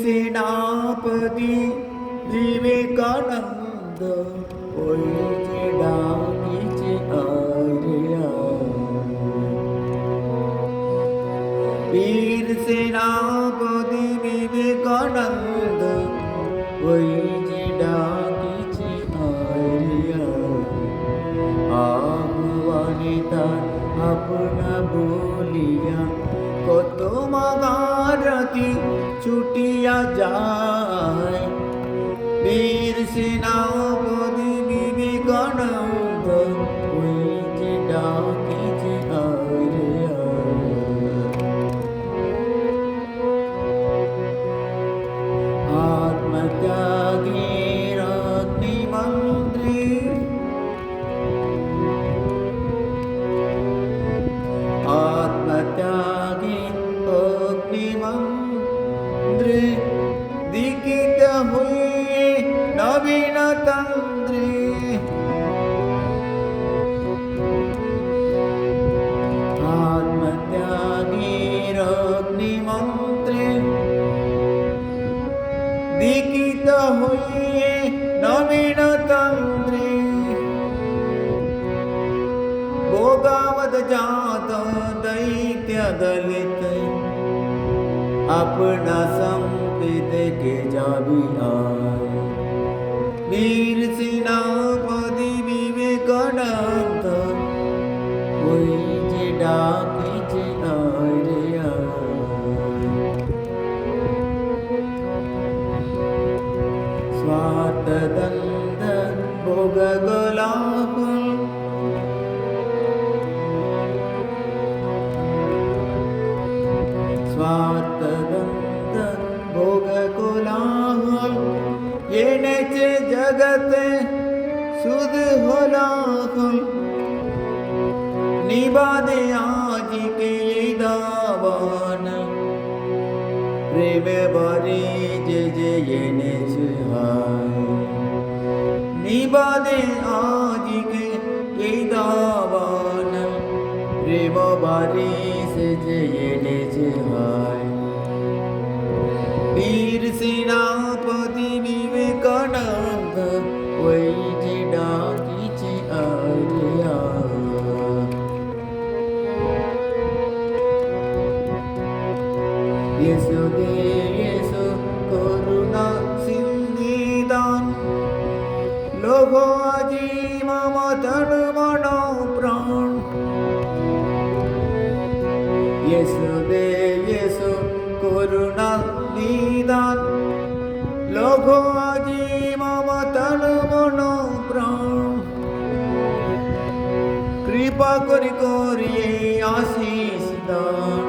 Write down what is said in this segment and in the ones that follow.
সেনাপতি বিবেকানন্দ ওই যে ডাকিছে আরে বীর সেনাপতি বিবেকানন্দ ওই যে ডাকিছে আরে আহ্বানে তার আপনা বলিয়া কত মাগারতি ছুটিয়া যায় বীর সেনাপতি বিবেকানন্দ ওই যে ডাকিছে আরে আত্মত্যাগের অগ্নিমন্ত্রী আত্মত্যাগে অগ্নিমন্ত্রে দীক্ষিত হয়ে নবীন তন্ত্রে আত্মত্যাগের অগ্নিমন্ত্রে দীক্ষিত হয়ে নবীন তন্ত্রে भोगावत जात दैत्य दलित अपना संपित के जाबी आए वीर सेनापति विवेकानंद कोई जे डाकिছে आरे स्वार्थ दंड भोग गोलाकुल स्वार्थगंध भोग कोलाहल येनेचे जगते सुध होलाहल निबादे आज के दावान प्रेम बारी जे जे येनेचे हाय निबादे आज के दावान प्रेम बारी से जे येनेचे हाय वीर सेनापति विवेकानंद ওই যে ডাকিছে আরে येसु दे येसु করুণা সিন্ধিদান লোভ আজি মম তন মন প্রাণ येसु दे येसु করুণা নিদান লোভ আজি মম তন মন প্রাণ কৃপা করি করিয়ে আশিস দান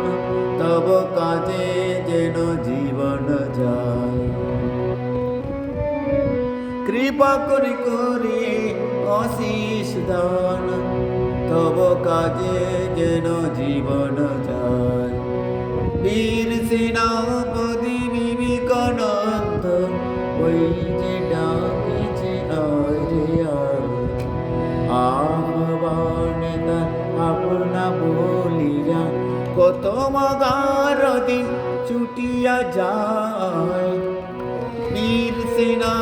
তব কাজে যেন জীবন যায় কৃপা করি করিয়ে আশিস দান তব কাজে যেন জীবন যায় বীর সেনাপতি বিবেকানন্দ ওই যে ডাকিছে আরে আহ্বানে তার আপনা বলিয়া কত মাগারতি ছুটিয়া যায় বীর সেনা